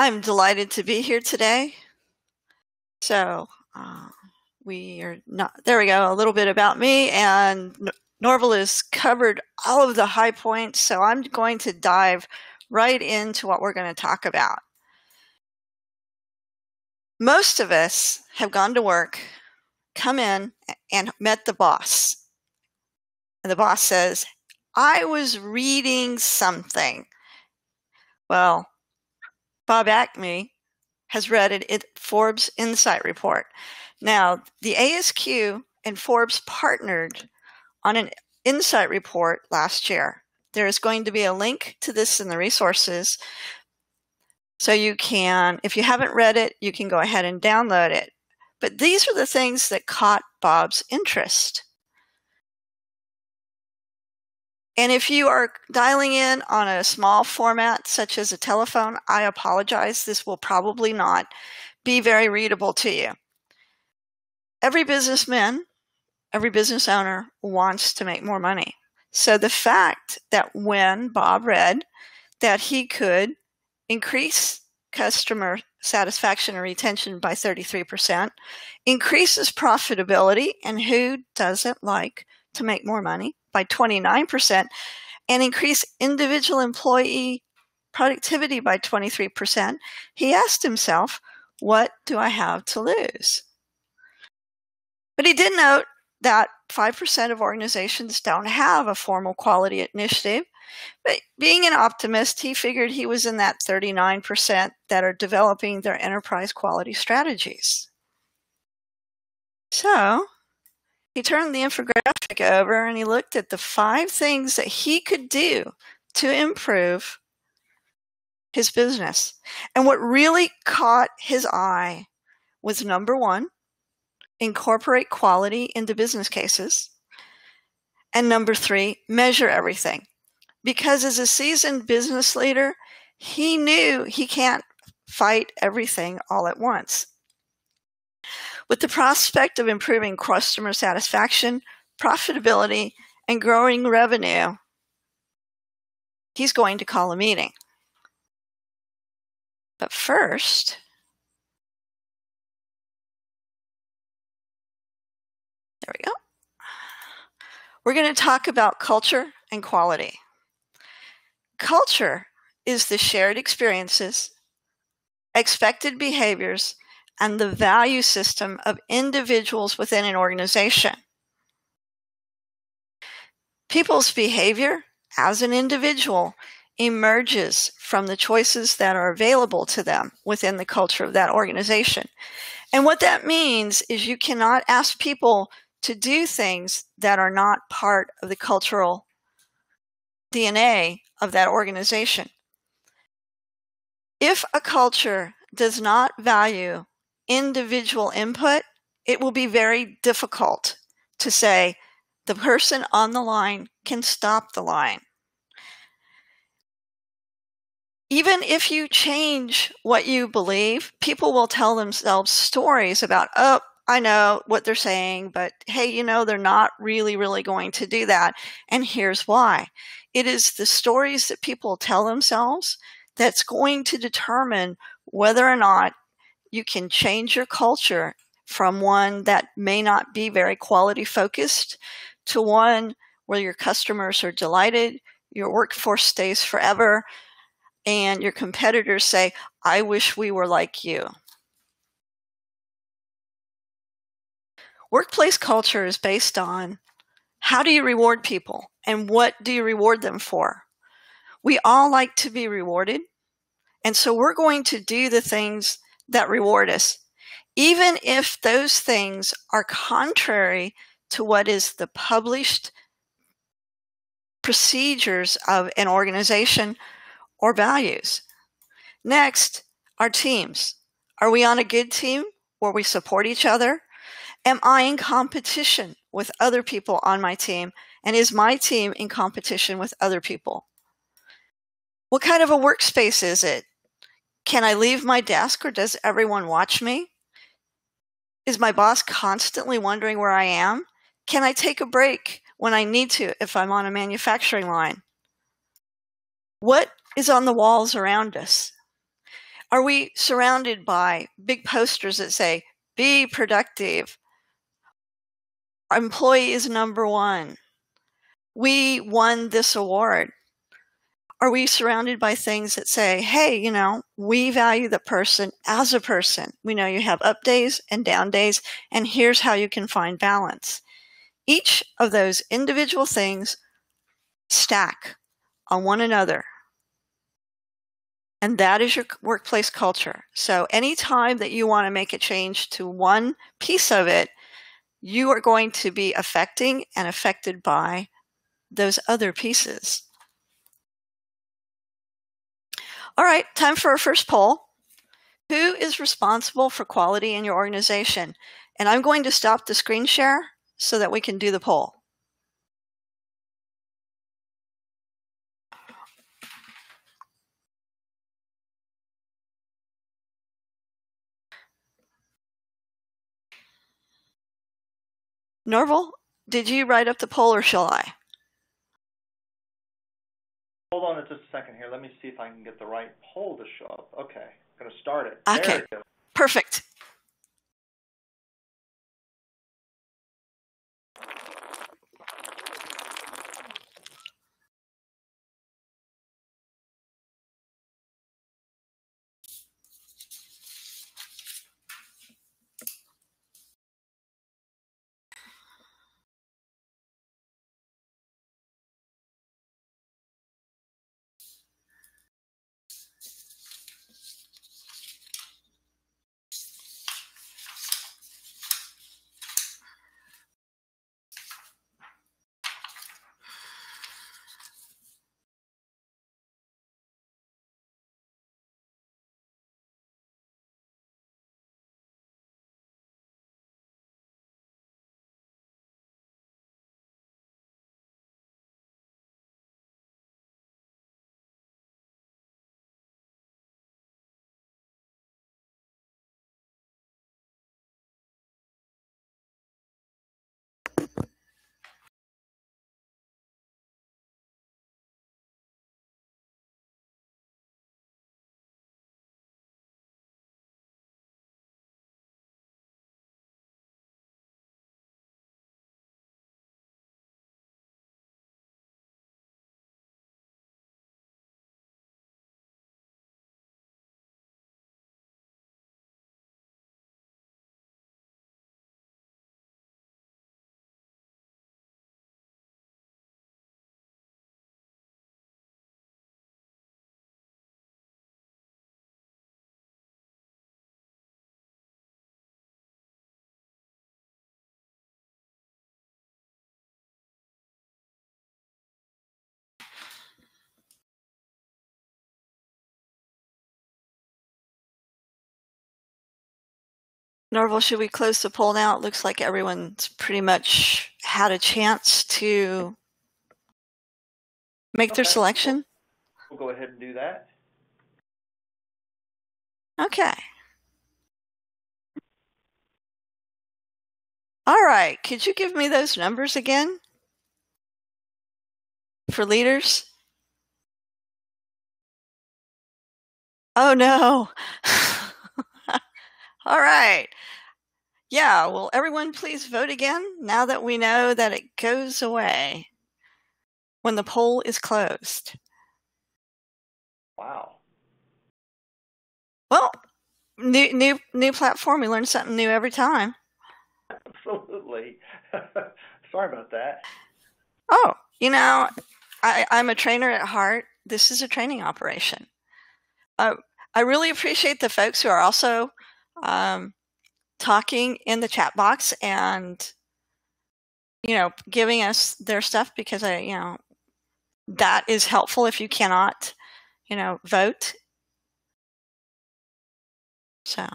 I'm delighted to be here today. So we are not, there we go, a little bit about me, and Norval has covered all of the high points, so I'm going to dive right into what we're going to talk about. Most of us have gone to work, come in, and met the boss. And the boss says, I was reading something. Well, Bob Acme has read it in Forbes Insight Report. Now, the ASQ and Forbes partnered on an insight report last year. There is going to be a link to this in the resources. So you can, if you haven't read it, you can go ahead and download it. But these are the things that caught Bob's interest. And if you are dialing in on a small format, such as a telephone, I apologize. This will probably not be very readable to you. Every businessman, every business owner wants to make more money. So the fact that when Bob read that he could increase customer satisfaction and retention by 33%, increases profitability, and who doesn't like to make more money, by 29%, and increase individual employee productivity by 23%, he asked himself, what do I have to lose? But he did note that 5% of organizations don't have a formal quality initiative. But being an optimist, he figured he was in that 39% that are developing their enterprise quality strategies. So he turned the infographic over and he looked at the 5 things that he could do to improve his business. And what really caught his eye was, number 1, incorporate quality into business cases. And number 3, measure everything. Because as a seasoned business leader, he knew he can't fight everything all at once. With the prospect of improving customer satisfaction, profitability, and growing revenue, he's going to call a meeting. But first, there we go. We're going to talk about culture and quality. Culture is the shared experiences, expected behaviors, and the value system of individuals within an organization. People's behavior as an individual emerges from the choices that are available to them within the culture of that organization. And what that means is you cannot ask people to do things that are not part of the cultural DNA of that organization. If a culture does not value individual input, it will be very difficult to say the person on the line can stop the line. Even if you change what you believe, people will tell themselves stories about, oh, I know what they're saying, but hey, you know, they're not really going to do that. And here's why. It is the stories that people tell themselves that's going to determine whether or not you can change your culture from one that may not be very quality focused to one where your customers are delighted, your workforce stays forever, and your competitors say, I wish we were like you. Workplace culture is based on how do you reward people and what do you reward them for? We all like to be rewarded, and so we're going to do the things that reward us, even if those things are contrary to what is the published procedures of an organization or values. Next, our teams. Are we on a good team where we support each other? Am I in competition with other people on my team? And is my team in competition with other people? What kind of a workspace is it? Can I leave my desk or does everyone watch me? Is my boss constantly wondering where I am? Can I take a break when I need to if I'm on a manufacturing line? What is on the walls around us? Are we surrounded by big posters that say, be productive? Our employee is number one. We won this award. Are we surrounded by things that say, hey, we value the person as a person. We know you have up days and down days, and here's how you can find balance. Each of those individual things stack on one another. And that is your workplace culture. So anytime that you want to make a change to one piece of it, you are going to be affecting and affected by those other pieces. All right, time for our first poll. Who is responsible for quality in your organization? And I'm going to stop the screen share so that we can do the poll. Norval, did you write up the poll or shall I? Hold on just a second here. Let me see if I can get the right poll to show up. Okay, I'm going to start it. Okay, there it goes. Perfect. Norval, should we close the poll now? It looks like everyone's pretty much had a chance to make their selection. We'll go ahead and do that. Okay. All right. Could you give me those numbers again for leaders? Oh, no. All right. Yeah, will everyone please vote again now that we know that it goes away when the poll is closed? Wow. Well, new platform. We learn something new every time. Absolutely. Sorry about that. Oh, I'm a trainer at heart. This is a training operation. I really appreciate the folks who are also talking in the chat box and giving us their stuff, because that is helpful if you cannot vote. So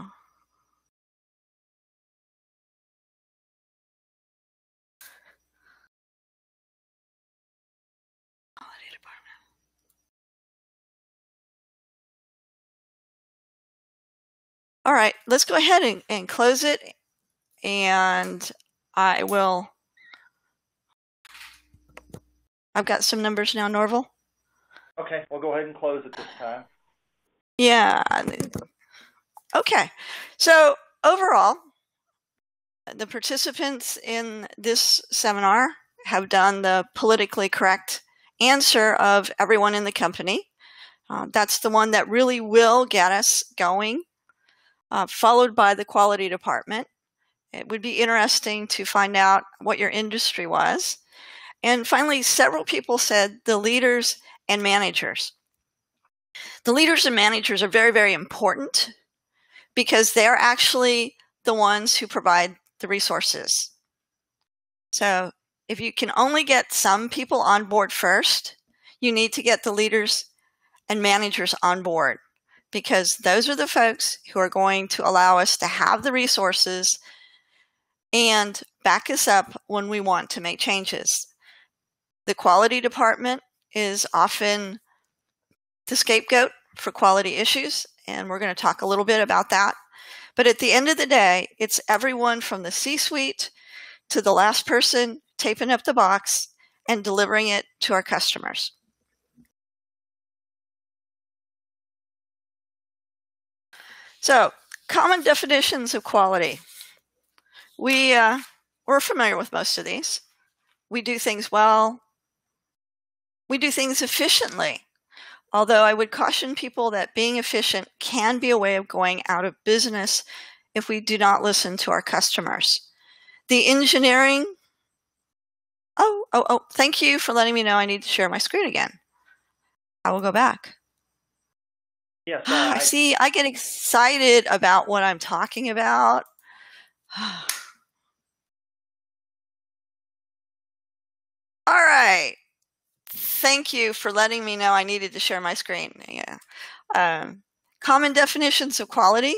all right, let's go ahead and close it, and I've got some numbers now, Norval. Okay, we'll go ahead and close it this time. Yeah. Okay. So overall, the participants in this seminar have done the politically correct answer of everyone in the company. That's the one that really will get us going, followed by the quality department. It would be interesting to find out what your industry was. And finally, several people said the leaders and managers. The leaders and managers are very, very important because they're actually the ones who provide the resources. So if you can only get some people on board first, you need to get the leaders and managers on board, because those are the folks who are going to allow us to have the resources and back us up when we want to make changes. The quality department is often the scapegoat for quality issues, and we're going to talk a little bit about that. But at the end of the day, it's everyone from the C-suite to the last person taping up the box and delivering it to our customers. So, common definitions of quality. We're familiar with most of these. We do things well. We do things efficiently. Although I would caution people that being efficient can be a way of going out of business if we do not listen to our customers. The engineering. Oh, thank you for letting me know I need to share my screen again. I will go back. Yes. I get excited about what I'm talking about. All right. Thank you for letting me know I needed to share my screen. Yeah. Common definitions of quality.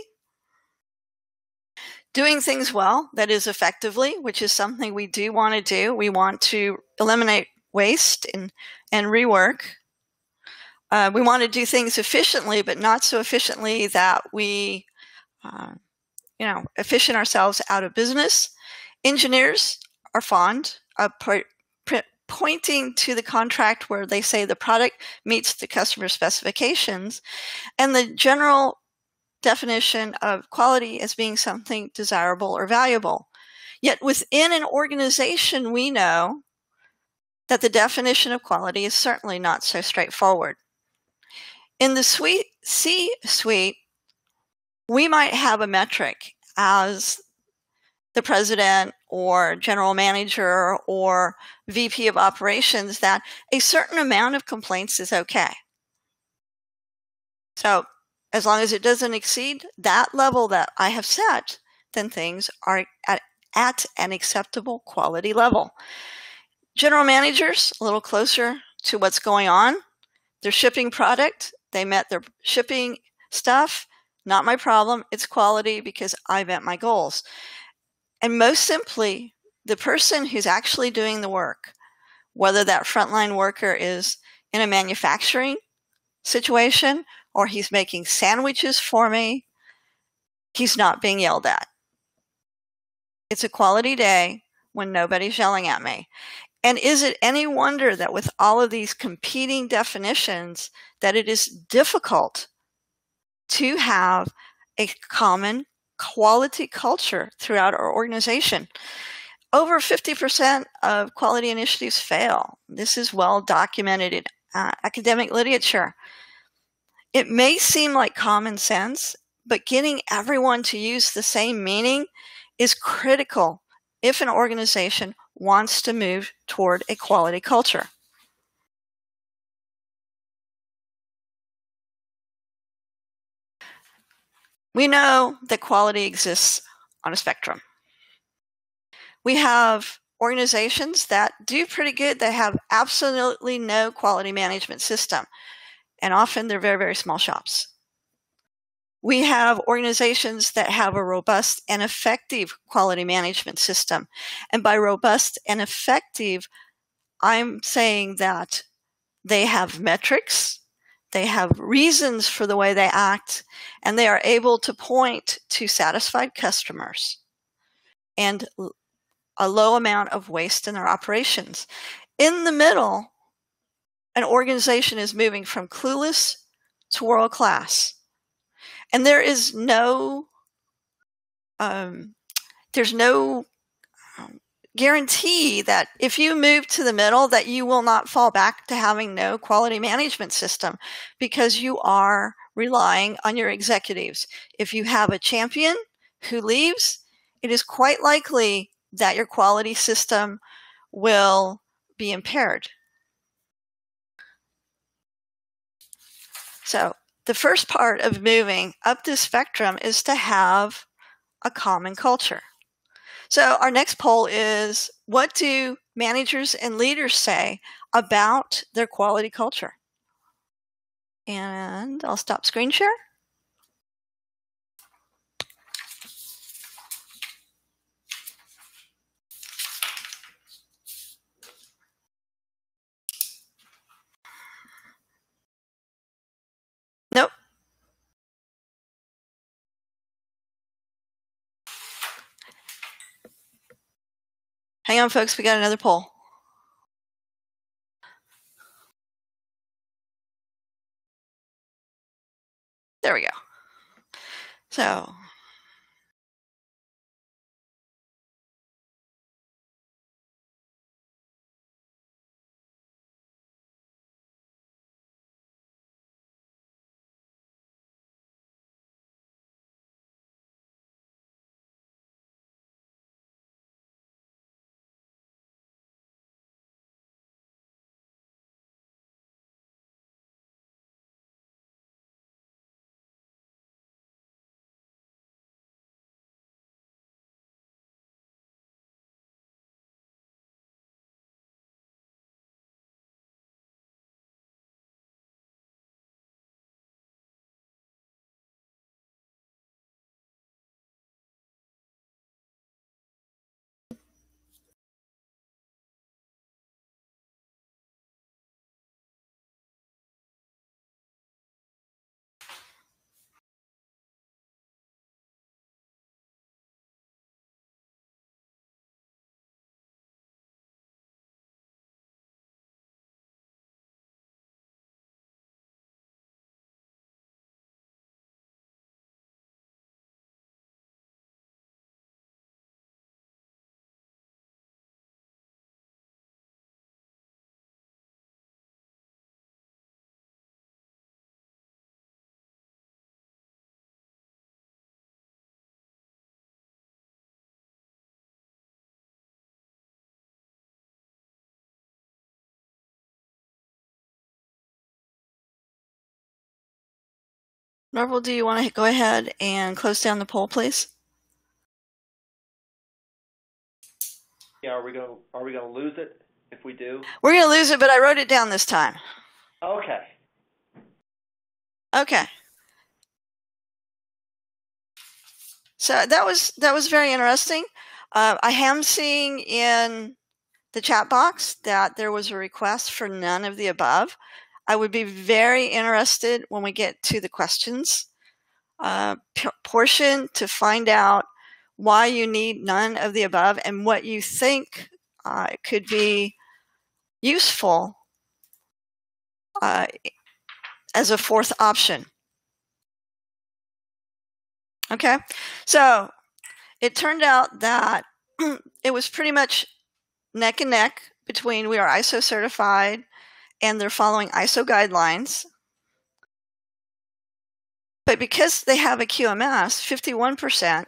Doing things well, that is effectively, which is something we do want to do. We want to eliminate waste and rework. We want to do things efficiently, but not so efficiently that we, efficient ourselves out of business. Engineers are fond of pointing to the contract where they say the product meets the customer specifications, and the general definition of quality as being something desirable or valuable. Yet within an organization, we know that the definition of quality is certainly not so straightforward. In the C-suite, we might have a metric as the president or general manager or VP of operations that a certain amount of complaints is okay. So as long as it doesn't exceed that level that I have set, then things are at an acceptable quality level. General managers, a little closer to what's going on. They're shipping product. They met their shipping stuff. Not my problem. It's quality because I met my goals. And most simply, the person who's actually doing the work, whether that frontline worker is in a manufacturing situation or he's making sandwiches for me, he's not being yelled at. It's a quality day when nobody's yelling at me. And is it any wonder that with all of these competing definitions that it is difficult to have a common quality culture throughout our organization? Over 50% of quality initiatives fail. This is well documented in academic literature. It may seem like common sense, but getting everyone to use the same meaning is critical if an organization wants to move toward a quality culture. We know that quality exists on a spectrum. We have organizations that do pretty good that have absolutely no quality management system, and often they're very, very small shops. We have organizations that have a robust and effective quality management system. And by robust and effective, I'm saying that they have metrics, they have reasons for the way they act, and they are able to point to satisfied customers and a low amount of waste in their operations. In the middle, an organization is moving from clueless to world class. And there is no there's no guarantee that if you move to the middle that you will not fall back to having no quality management system, because you are relying on your executives. If you have a champion who leaves, it is quite likely that your quality system will be impaired. So the first part of moving up this spectrum is to have a common culture. So our next poll is, what do managers and leaders say about their quality culture? And I'll stop screen share. Nope. Hang on, folks. We got another poll. There we go. So Marvel, do you want to go ahead and close down the poll, please? Yeah, are we gonna lose it if we do? We're going to lose it, but I wrote it down this time. Okay. Okay. So that was very interesting. I am seeing in the chat box that there was a request for none of the above. I would be very interested when we get to the questions portion to find out why you need none of the above and what you think could be useful as a fourth option. Okay, so it turned out that it was pretty much neck and neck between we are ISO certified and they're following ISO guidelines. But because they have a QMS, 51%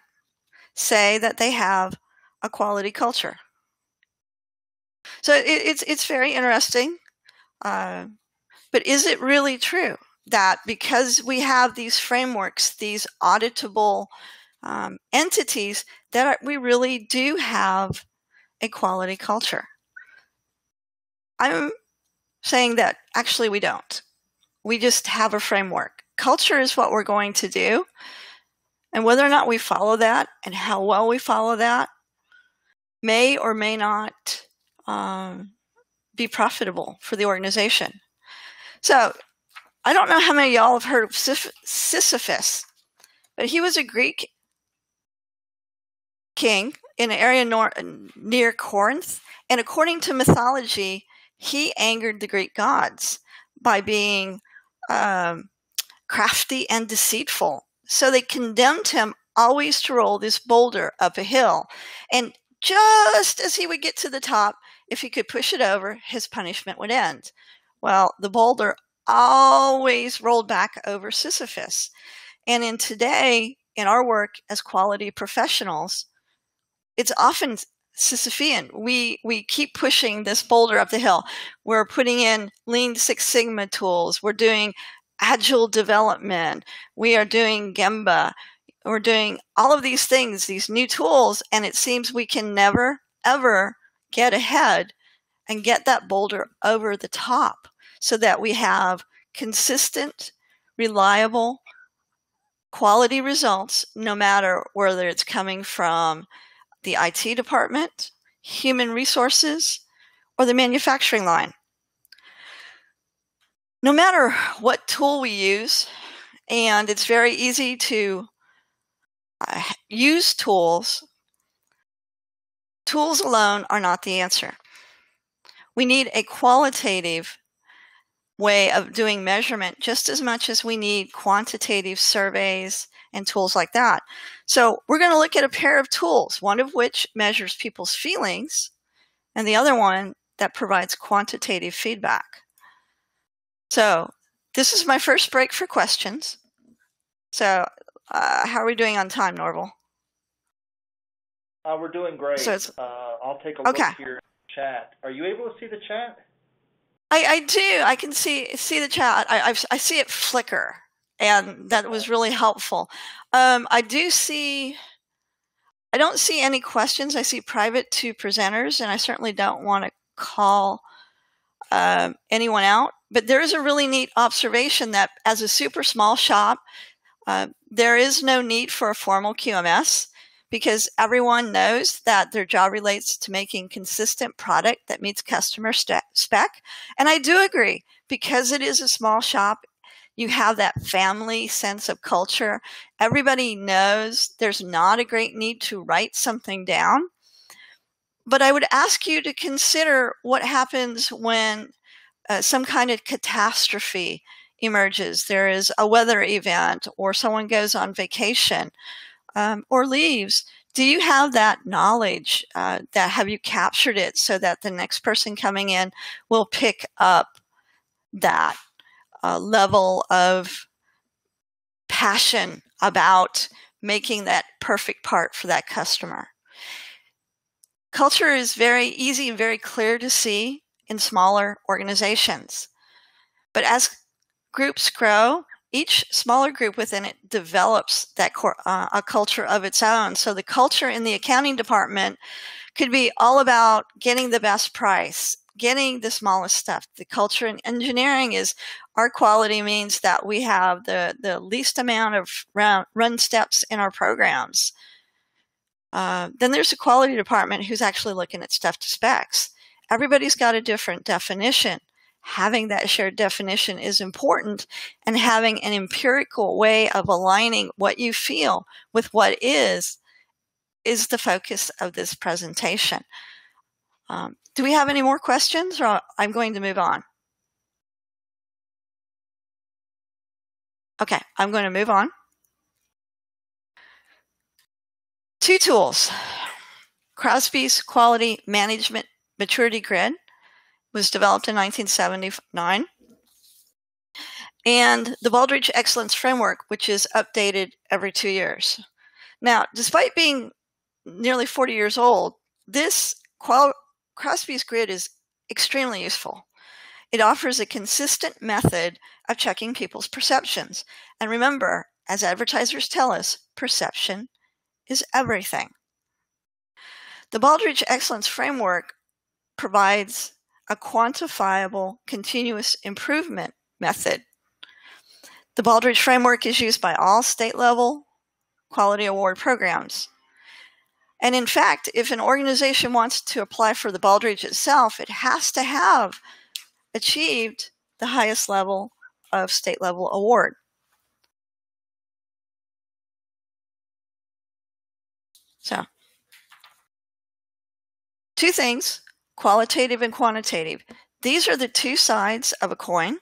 say that they have a quality culture. So it's very interesting. But is it really true that because we have these frameworks, these auditable entities, that we really do have a quality culture? I'm saying that actually we don't. We just have a framework. Culture is what we're going to do. And whether or not we follow that and how well we follow that may or may not be profitable for the organization. So I don't know how many of y'all have heard of Sisyphus, but he was a Greek king in an area near Corinth. And according to mythology, he angered the Greek gods by being crafty and deceitful So they condemned him always to roll this boulder up a hill. And just as he would get to the top, if he could push it over, his punishment would end. Well, the boulder always rolled back over Sisyphus. And in our work as quality professionals, it's often Sisyphean. We keep pushing this boulder up the hill. We're putting in Lean Six Sigma tools. We're doing agile development. We are doing Gemba. We're doing all of these things, these new tools, and it seems we can never, ever get ahead and get that boulder over the top so that we have consistent, reliable, quality results, no matter whether it's coming from the IT department, human resources, or the manufacturing line. No matter what tool we use, and it's very easy to use tools, tools alone are not the answer. We need a qualitative way of doing measurement just as much as we need quantitative surveys and tools like that. So we're going to look at a pair of tools, one of which measures people's feelings and the other one that provides quantitative feedback. So this is my first break for questions. So how are we doing on time, Norval? We're doing great. So I'll take a look here in the chat. Are you able to see the chat? I do. I can see the chat. I see it flicker, and that was really helpful. I don't see any questions. I see private to presenters, and I certainly don't want to call anyone out. But there is a really neat observation that as a super small shop, there is no need for a formal QMS because everyone knows that their job relates to making consistent product that meets customer spec. And I do agree, because it is a small shop, you have that family sense of culture. Everybody knows there's not a great need to write something down. But I would ask you to consider what happens when some kind of catastrophe emerges. There is a weather event, or someone goes on vacation, or leaves. Do you have that knowledge? Have you captured it so that the next person coming in will pick up that level of passion about making that perfect part for that customer? Culture is very easy and very clear to see in smaller organizations. But as groups grow, each smaller group within it develops that a culture of its own. So the culture in the accounting department could be all about getting the best price, getting the smallest stuff. The culture in engineering is our quality means that we have the least amount of run steps in our programs. Then there's a quality department who's actually looking at stuff to specs. Everybody's got a different definition. Having that shared definition is important, and having an empirical way of aligning what you feel with what is the focus of this presentation. Do we have any more questions, or I'm going to move on? Okay, I'm going to move on. 2 tools. Crosby's Quality Management Maturity Grid was developed in 1979. And the Baldrige Excellence Framework, which is updated every 2 years. Now, despite being nearly 40 years old, this Crosby's grid is extremely useful. It offers a consistent method of checking people's perceptions. And remember, as advertisers tell us, perception is everything. The Baldrige Excellence Framework provides a quantifiable continuous improvement method. The Baldrige Framework is used by all state-level quality award programs. And in fact, if an organization wants to apply for the Baldrige itself, it has to have achieved the highest level of state-level award. So, 2 things, qualitative and quantitative. These are the 2 sides of a coin.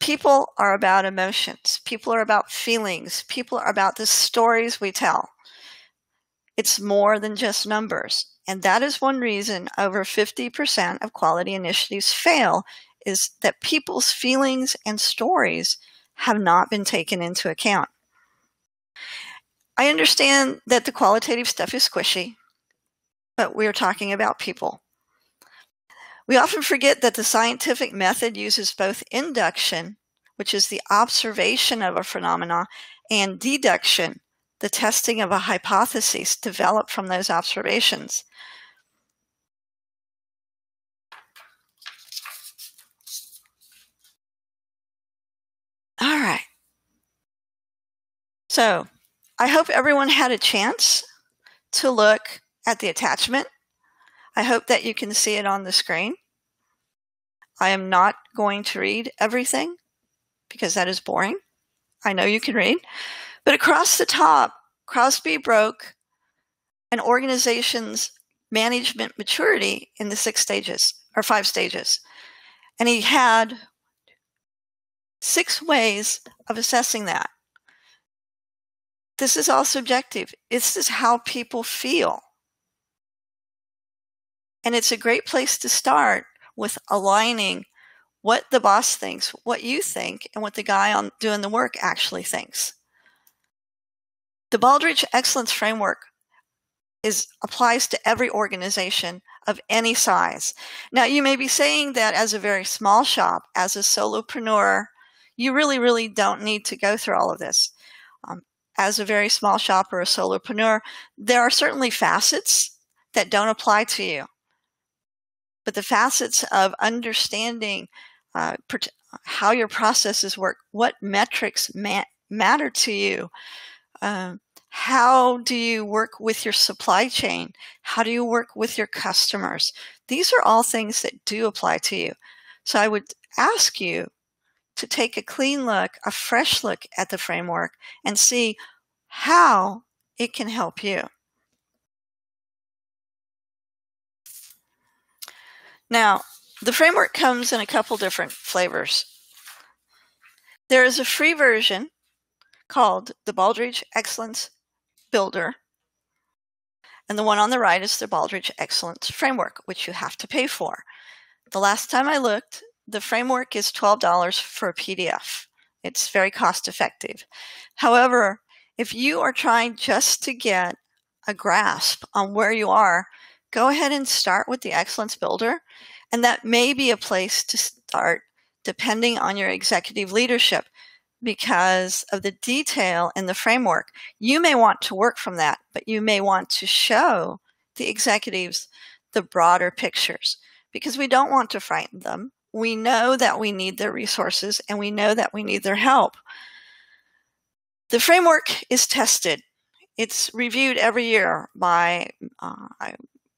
People are about emotions. People are about feelings. People are about the stories we tell. It's more than just numbers. And that is one reason over 50% of quality initiatives fail, is that people's feelings and stories have not been taken into account. I understand that the qualitative stuff is squishy, but we're talking about people. We often forget that the scientific method uses both induction, which is the observation of a phenomena, and deduction, the testing of a hypothesis developed from those observations. All right. So I hope everyone had a chance to look at the attachment. I hope that you can see it on the screen. I am not going to read everything because that is boring. I know you can read. But across the top, Crosby broke an organization's management maturity in the 6 stages, or 5 stages. And he had 6 ways of assessing that. This is all subjective. This is how people feel. And it's a great place to start with aligning what the boss thinks, what you think, and what the guy doing the work actually thinks. The Baldrige Excellence Framework applies to every organization of any size. Now, you may be saying that as a very small shop, as a solopreneur, you really don't need to go through all of this. As a very small shop or a solopreneur, there are certainly facets that don't apply to you. But the facets of understanding how your processes work, what metrics matter to you, how do you work with your supply chain, how do you work with your customers, these are all things that do apply to you. So I would ask you to take a clean look, a fresh look at the framework and see how it can help you. Now, the framework comes in a couple different flavors. There is a free version called the Baldrige Excellence Builder, and the one on the right is the Baldrige Excellence Framework, which you have to pay for. The last time I looked, the framework is $12 for a PDF. It's very cost effective. However, if you are trying just to get a grasp on where you are, go ahead and start with the Excellence Builder, and that may be a place to start depending on your executive leadership because of the detail in the framework. You may want to work from that, but you may want to show the executives the broader pictures because we don't want to frighten them. We know that we need their resources and we know that we need their help. The framework is tested. It's reviewed every year by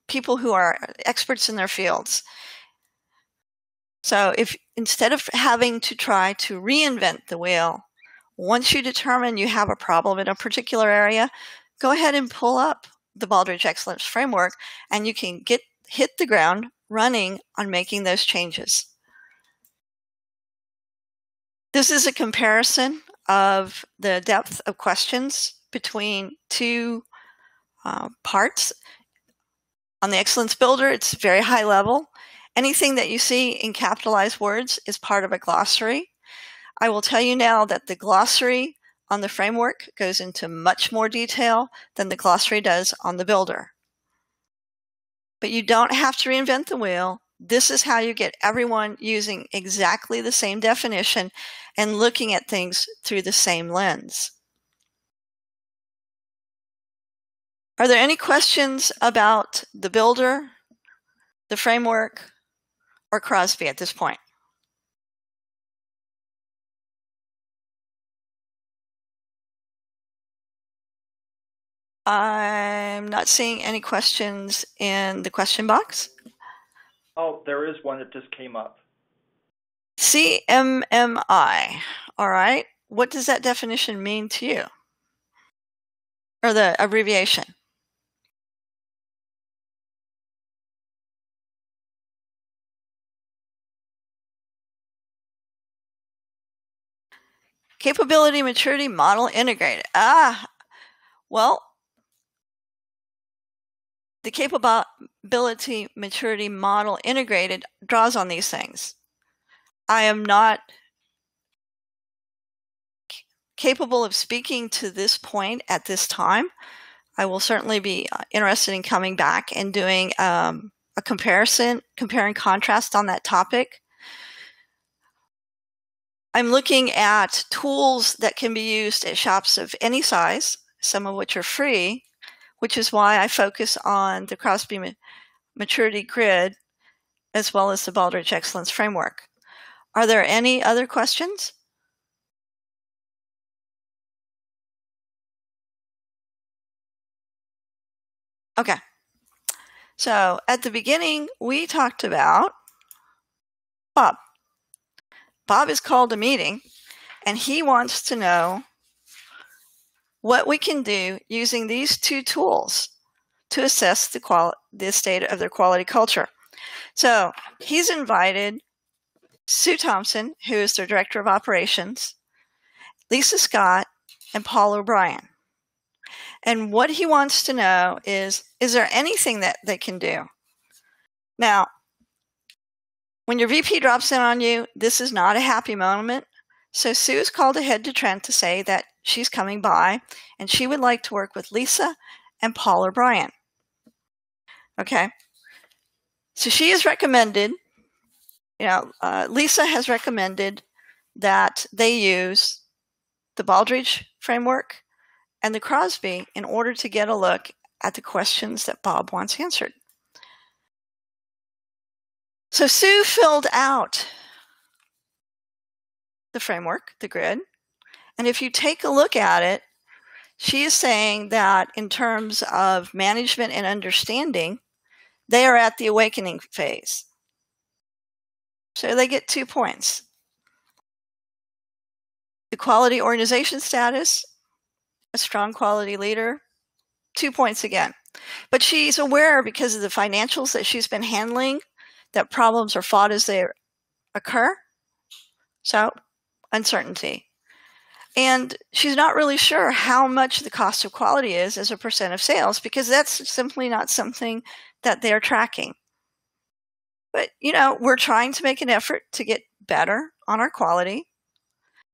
people who are experts in their fields. So if instead of having to try to reinvent the wheel, once you determine you have a problem in a particular area, go ahead and pull up the Baldrige Excellence Framework and you can hit the ground running on making those changes. This is a comparison of the depth of questions between 2 parts. On the Excellence Builder, it's very high level. Anything that you see in capitalized words is part of a glossary. I will tell you now that the glossary on the framework goes into much more detail than the glossary does on the builder. But you don't have to reinvent the wheel. This is how you get everyone using exactly the same definition and looking at things through the same lens. Are there any questions about the builder, the framework, or Crosby at this point? I'm not seeing any questions in the question box. Oh, there is one that just came up. CMMI. All right. What does that definition mean to you? Or the abbreviation? Capability Maturity Model integrated. Well, the Capability Maturity Model integrated draws on these things. I am not capable of speaking to this point at this time. I will certainly be interested in coming back and doing a compare and contrast on that topic. I'm looking at tools that can be used at shops of any size, some of which are free, which is why I focus on the Crosby Maturity Grid as well as the Baldrige Excellence Framework. Are there any other questions? Okay. So at the beginning, we talked about Bob. Bob has called a meeting, and he wants to know what we can do using these two tools to assess the state of their quality culture. So he's invited Sue Thompson, who is their Director of Operations, Lisa Scott, and Paul O'Brien. And what he wants to know is there anything that they can do? Now, when your VP drops in on you, this is not a happy moment. So Sue has called ahead to Trent to say that she's coming by and she would like to work with Lisa and Paul O'Brien. Okay. So she has recommended, Lisa has recommended that they use the Baldrige Framework and the Crosby in order to get a look at the questions that Bob wants answered. So Sue filled out the framework, the grid, and if you take a look at it, she is saying that in terms of management and understanding, they are at the awakening phase. So they get 2 points. The quality organization status, a strong quality leader, 2 points again. But she's aware, because of the financials that she's been handling, that problems are fought as they occur. So, uncertainty. And she's not really sure how much the cost of quality is as a percent of sales, because that's simply not something that they're tracking. But, we're trying to make an effort to get better on our quality,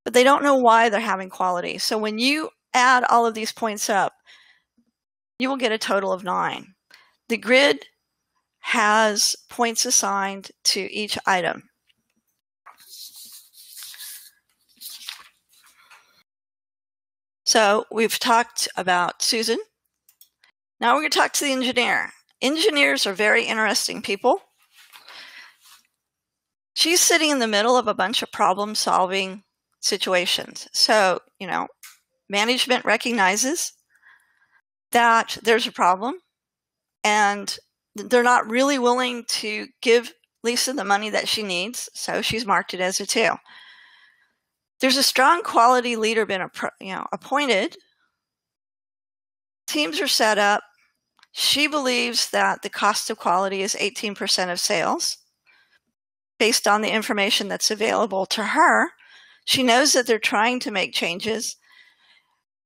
but they don't know why they're having quality. So when you add all of these points up, you will get a total of 9. The grid has points assigned to each item. So we've talked about Susan. Now we're going to talk to the engineer. Engineers are very interesting people. She's sitting in the middle of a bunch of problem-solving situations. So, management recognizes that there's a problem, and they're not really willing to give Lisa the money that she needs, so she's marked it as a 2. There's a strong quality leader been appointed. Teams are set up. She believes that the cost of quality is 18% of sales. Based on the information that's available to her, she knows that they're trying to make changes.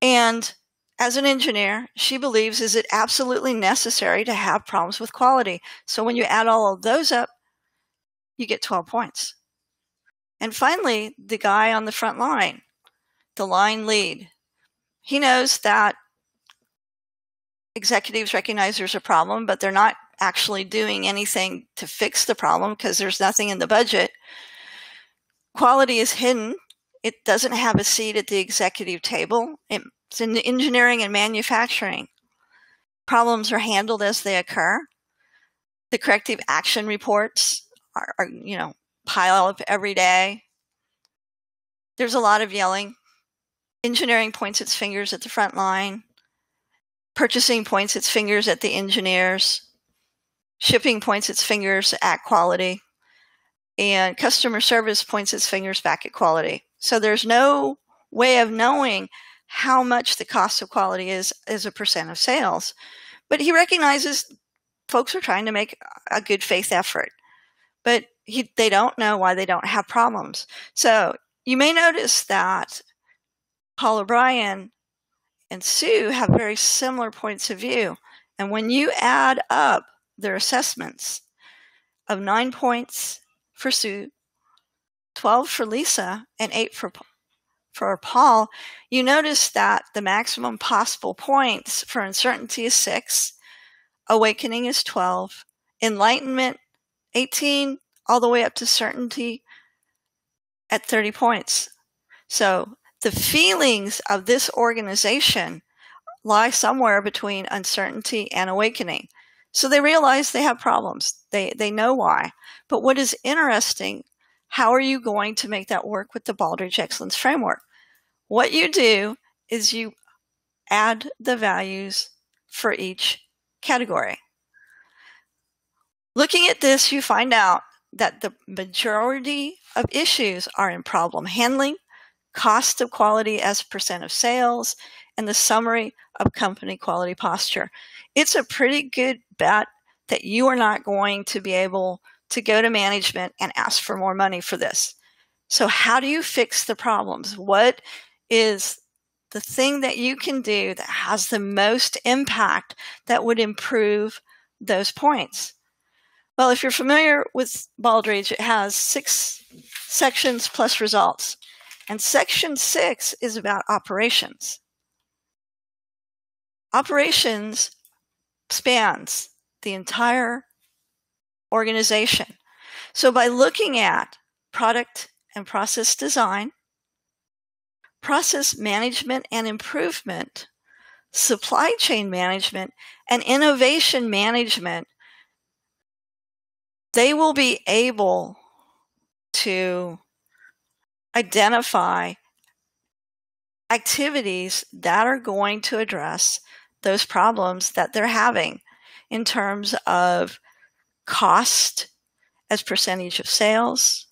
And as an engineer, she believes, is it absolutely necessary to have problems with quality? So when you add all of those up, you get 12 points. And finally, the guy on the front line, the line lead, he knows that executives recognize there's a problem, but they're not actually doing anything to fix the problem because there's nothing in the budget. Quality is hidden. It doesn't have a seat at the executive table. It's in engineering and manufacturing. Problems are handled as they occur. The corrective action reports are pile up every day. There's a lot of yelling. Engineering points its fingers at the front line. Purchasing points its fingers at the engineers. Shipping points its fingers at quality. And customer service points its fingers back at quality. So there's no way of knowing how much the cost of quality is as a percent of sales. But he recognizes folks are trying to make a good faith effort. But they don't know why they don't have problems. So you may notice that Paul O'Brien and Sue have very similar points of view. And when you add up their assessments of 9 points for Sue, 12 for Lisa, and 8 for Paul, you notice that the maximum possible points for uncertainty is 6, awakening is 12, enlightenment 18, all the way up to certainty at 30 points. So the feelings of this organization lie somewhere between uncertainty and awakening. So they realize they have problems. They know why. But what is interesting, how are you going to make that work with the Baldrige Excellence Framework? What you do is you add the values for each category. Looking at this, you find out that the majority of issues are in problem handling, cost of quality as percent of sales, and the summary of company quality posture. It's a pretty good bet that you are not going to be able to go to management and ask for more money for this. So how do you fix the problems? What is the thing that you can do that has the most impact that would improve those points? Well, if you're familiar with Baldrige, it has 6 sections plus results. And section 6 is about operations. Operations spans the entire organization. So by looking at product and process design, process management and improvement, supply chain management, and innovation management, they will be able to identify activities that are going to address those problems that they're having in terms of cost as percentage of sales,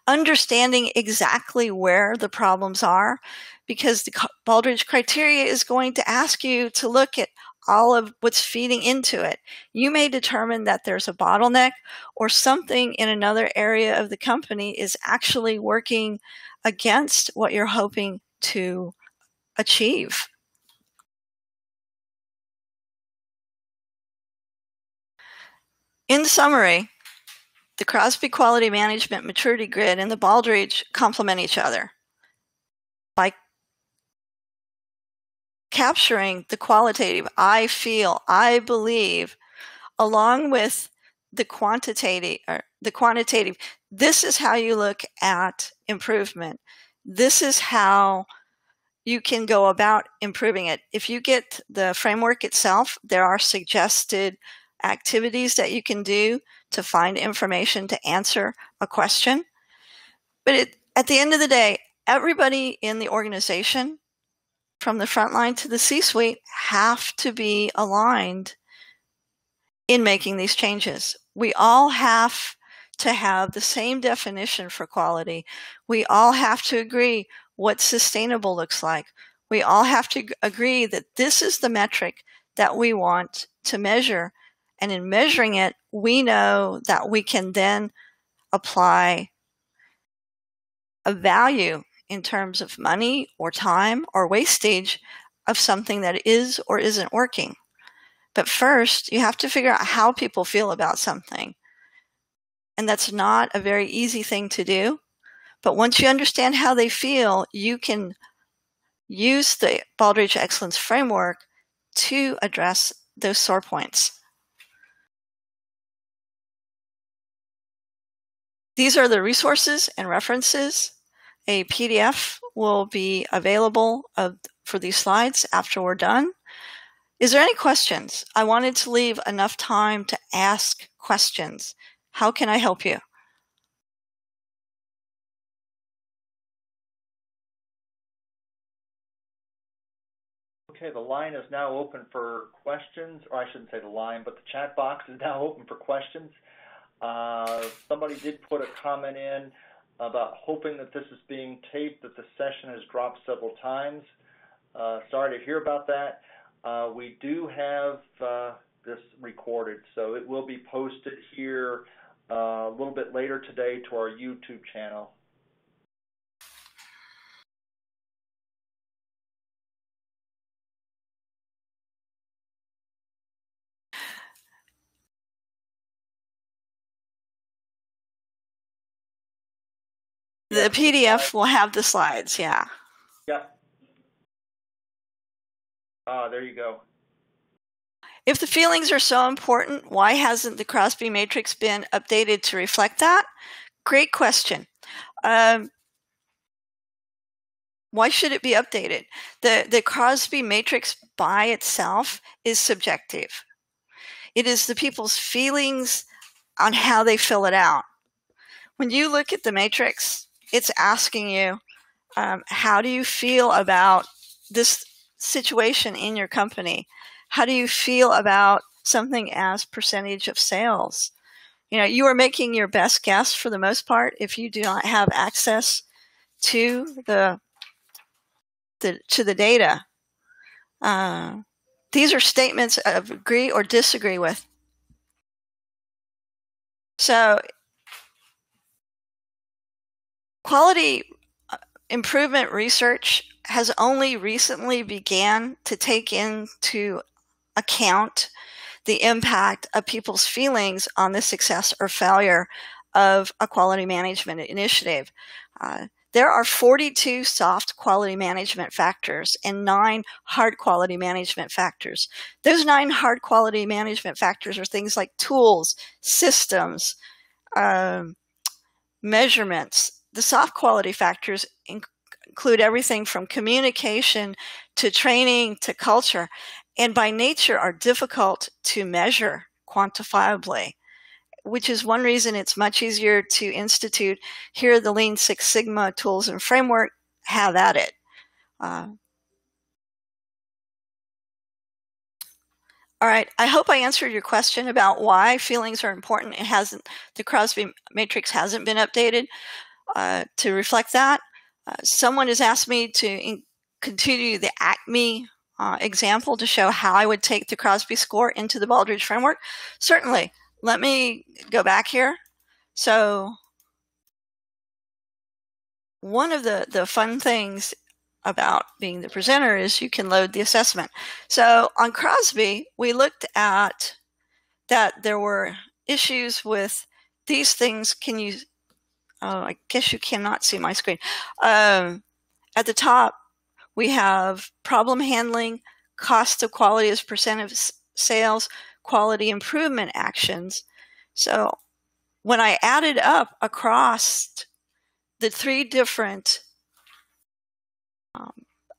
understanding exactly where the problems are, because the Baldrige Criteria is going to ask you to look at all of what's feeding into it. You may determine that there's a bottleneck or something in another area of the company is actually working against what you're hoping to achieve. In summary, the Crosby Quality Management Maturity Grid and the Baldrige complement each other by capturing the qualitative, I feel, I believe, along with the quantitative. This is how you look at improvement. This is how you can go about improving it. If you get the framework itself, there are suggested activities that you can do to find information to answer a question. But at the end of the day, everybody in the organization, from the front line to the C-suite, have to be aligned in making these changes. We all have to have the same definition for quality. We all have to agree what sustainable looks like. We all have to agree that this is the metric that we want to measure. And in measuring it, we know that we can then apply a value in terms of money or time or wastage of something that is or isn't working. But first, you have to figure out how people feel about something. And that's not a very easy thing to do. But once you understand how they feel, you can use the Baldrige Excellence Framework to address those sore points. These are the resources and references. A PDF will be available for these slides after we're done. Is there any questions? I wanted to leave enough time to ask questions. How can I help you? Okay, the line is now open for questions, or I shouldn't say the line, but the chat box is now open for questions. Somebody did put a comment in about hoping that this is being taped, that the session has dropped several times. Sorry to hear about that. We do have this recorded, so it will be posted here a little bit later today to our YouTube channel. The PDF will have the slides, yeah. Yeah. There you go. If the feelings are so important, why hasn't the Crosby matrix been updated to reflect that? Great question. Why should it be updated? The Crosby matrix by itself is subjective. It is the people's feelings on how they fill it out. When you look at the matrix, it's asking you, how do you feel about this situation in your company? How do you feel about something as percentage of sales? You know, you are making your best guess for the most part if you do not have access to the data. These are statements of agree or disagree with. So quality improvement research has only recently began to take into account the impact of people's feelings on the success or failure of a quality management initiative. There are 42 soft quality management factors and 9 hard quality management factors. Those 9 hard quality management factors are things like tools, systems, measurements. The soft quality factors include everything from communication to training to culture, and by nature are difficult to measure quantifiably, which is one reason it's much easier to institute. Here are the Lean Six Sigma tools and framework, have at it. All right, I hope I answered your question about why feelings are important. The Crosby matrix hasn't been updated to reflect that. Someone has asked me to continue the ACME example to show how I would take the Crosby score into the Baldrige framework. Certainly. Let me go back here. So one of the fun things about being the presenter is you can load the assessment. So on Crosby, we looked at that there were issues with these things. I guess you cannot see my screen. At the top, we have problem handling, cost of quality as percent of sales, quality improvement actions. So when I added up across the 3 different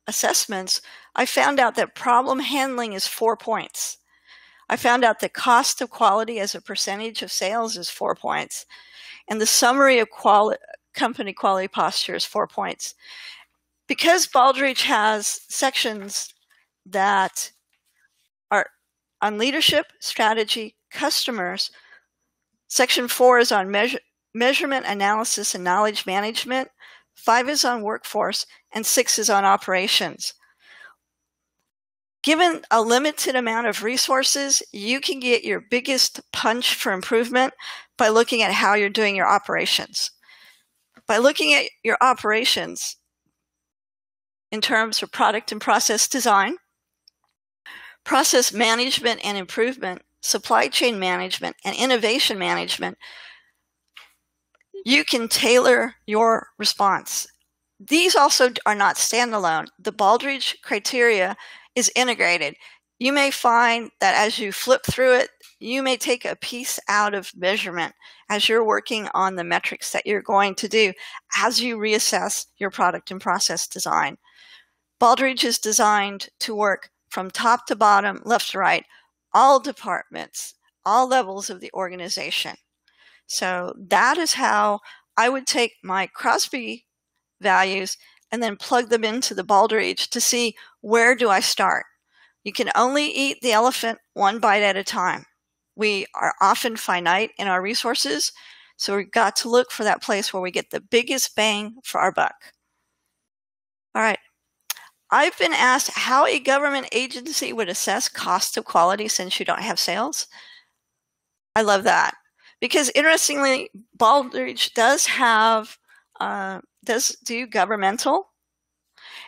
assessments, I found out that problem handling is 4 points. I found out that cost of quality as a percentage of sales is 4 points. And the summary of company quality posture is 4 points. Because Baldrige has sections that are on leadership, strategy, customers, section 4 is on measurement, analysis, and knowledge management, 5 is on workforce, and 6 is on operations. Given a limited amount of resources, you can get your biggest punch for improvement by looking at how you're doing your operations. By looking at your operations in terms of product and process design, process management and improvement, supply chain management, and innovation management, you can tailor your response. These also are not standalone. The Baldrige Criteria is integrated. You may find that as you flip through it, you may take a piece out of measurement as you're working on the metrics that you're going to do as you reassess your product and process design. Baldrige is designed to work from top to bottom, left to right, all departments, all levels of the organization. So that is how I would take my Crosby values and then plug them into the Baldrige to see, where do I start? You can only eat the elephant one bite at a time. We are often finite in our resources, so we've got to look for that place where we get the biggest bang for our buck. All right. I've been asked how a government agency would assess cost of quality since you don't have sales. I love that, because interestingly, Baldrige does do governmental,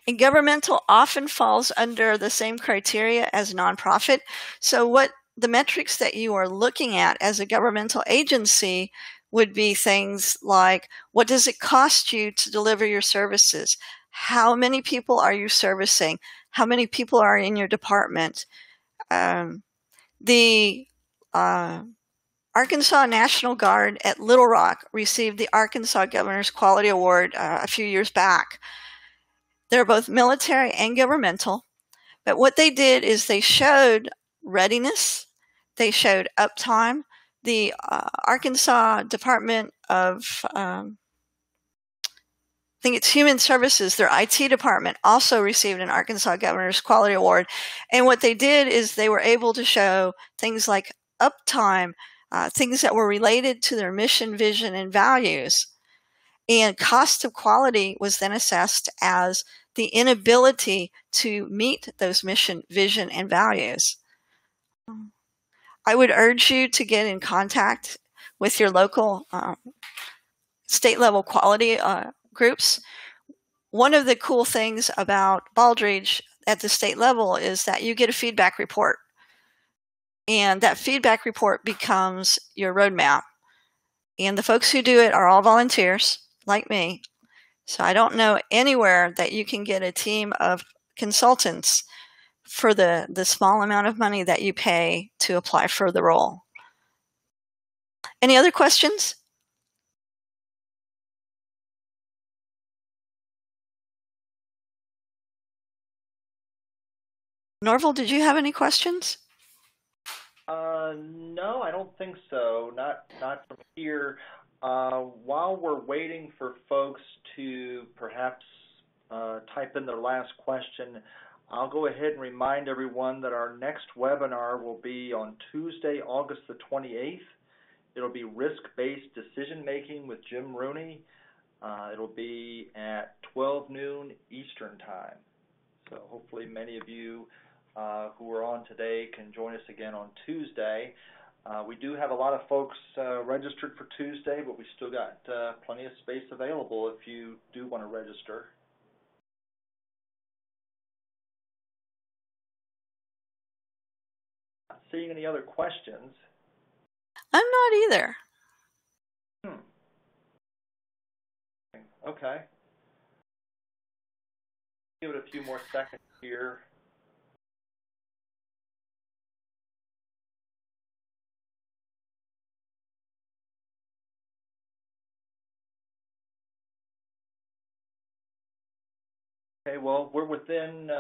and governmental often falls under the same criteria as nonprofit. So what the metrics that you are looking at as a governmental agency would be things like, what does it cost you to deliver your services? How many people are you servicing? How many people are in your department? The Arkansas National Guard at Little Rock received the Arkansas Governor's Quality Award a few years back. They're both military and governmental, but what they did is they showed readiness, they showed uptime. The Arkansas Department of, I think it's Human Services, their IT department also received an Arkansas Governor's Quality Award. And what they did is they were able to show things like uptime, things that were related to their mission, vision, and values. And cost of quality was then assessed as the inability to meet those mission, vision, and values. I would urge you to get in contact with your local state level quality groups. One of the cool things about Baldrige at the state level is that you get a feedback report. And that feedback report becomes your roadmap. And the folks who do it are all volunteers, like me. So I don't know anywhere that you can get a team of consultants for the small amount of money that you pay to apply for the role. Any other questions? Norval, did you have any questions? No, I don't think so. Not from here. While we're waiting for folks to perhaps type in their last question, I'll go ahead and remind everyone that our next webinar will be on Tuesday, August the 28th. It'll be Risk-Based Decision Making with Jim Rooney. It'll be at 12 noon Eastern Time. So hopefully many of you who are on today can join us again on Tuesday. We do have a lot of folks registered for Tuesday, but we still got plenty of space available if you do want to register. Not seeing any other questions. I'm not either. Okay. Give it a few more seconds here. Okay, well, we're within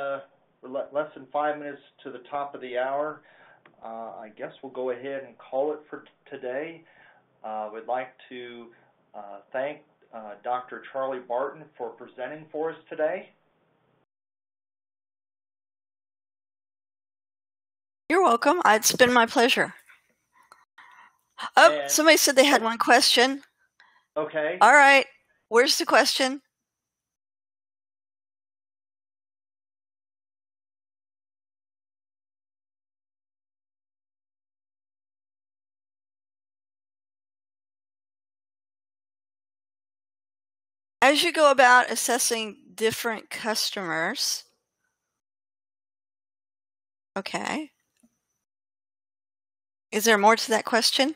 less than 5 minutes to the top of the hour. I guess we'll go ahead and call it for today. We'd like to thank Dr. Charlie Barton for presenting for us today. You're welcome. It's been my pleasure. Oh, somebody said they had one question. Okay. All right. Where's the question? As you go about assessing different customers, okay. Is there more to that question?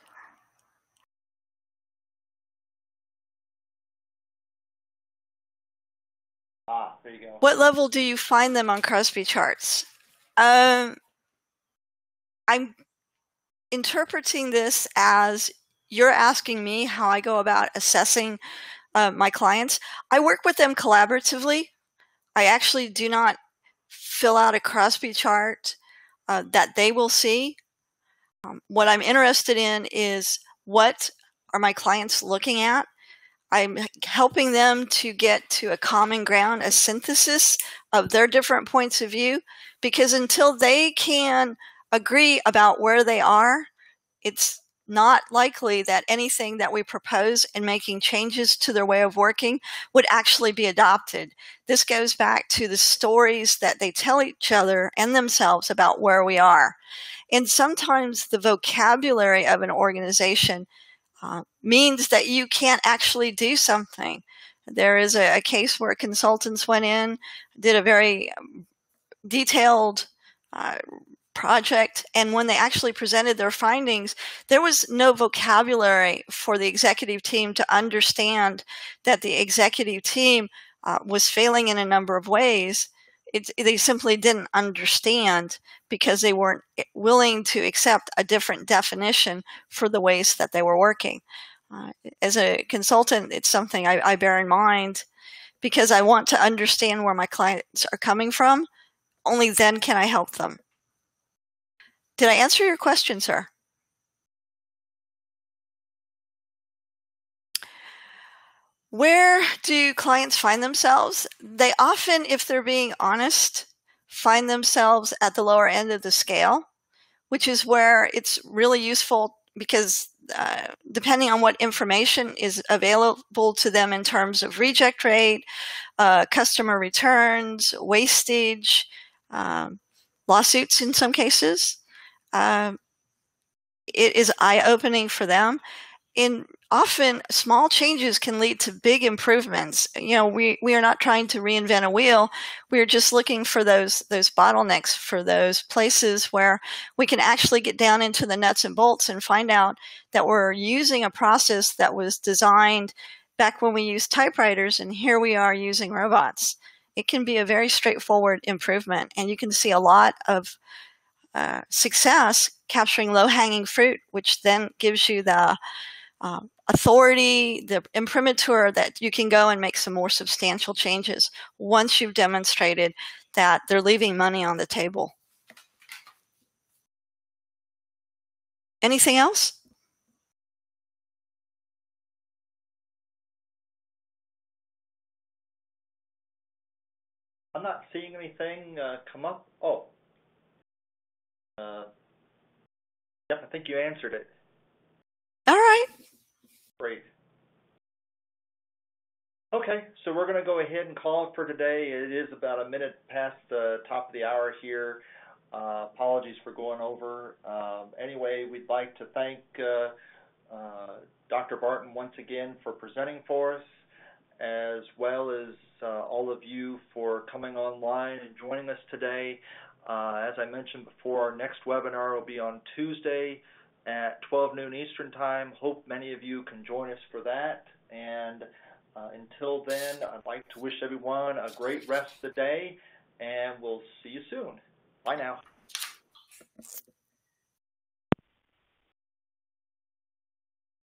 There you go. What level do you find them on Crosby charts? I'm interpreting this as you're asking me how I go about assessing my clients. I work with them collaboratively. I actually do not fill out a Crosby chart that they will see. What I'm interested in is what are my clients looking at? I'm helping them to get to a common ground, a synthesis of their different points of view, because until they can agree about where they are, it's not likely that anything that we propose in making changes to their way of working would actually be adopted. This goes back to the stories that they tell each other and themselves about where we are. And sometimes the vocabulary of an organization means that you can't actually do something. There is a case where consultants went in, did a very detailed project. And when they actually presented their findings, there was no vocabulary for the executive team to understand that the executive team was failing in a number of ways. They simply didn't understand because they weren't willing to accept a different definition for the ways that they were working. As a consultant, it's something I bear in mind because I want to understand where my clients are coming from. Only then can I help them. Did I answer your question, sir? Where do clients find themselves? They often, if they're being honest, find themselves at the lower end of the scale, which is where it's really useful because depending on what information is available to them in terms of reject rate, customer returns, wastage, lawsuits in some cases, it is eye-opening for them. Often small changes can lead to big improvements. We are not trying to reinvent a wheel. We're just looking for those bottlenecks, for those places where we can actually get down into the nuts and bolts and find out that we're using a process that was designed back when we used typewriters, and here we are using robots. It can be a very straightforward improvement, and you can see a lot of success capturing low-hanging fruit, which then gives you the authority, the imprimatur that you can go and make some more substantial changes once you've demonstrated that they're leaving money on the table. Anything else? I'm not seeing anything come up. Oh. Yep, I think you answered it. All right. Great. Okay, so we're going to go ahead and call it for today. It is about a minute past the top of the hour here. Apologies for going over. Anyway, we'd like to thank Dr. Barton once again for presenting for us, as well as all of you for coming online and joining us today. As I mentioned before, our next webinar will be on Tuesday at 12 noon Eastern Time. Hope many of you can join us for that. And until then, I'd like to wish everyone a great rest of the day, and we'll see you soon. Bye now.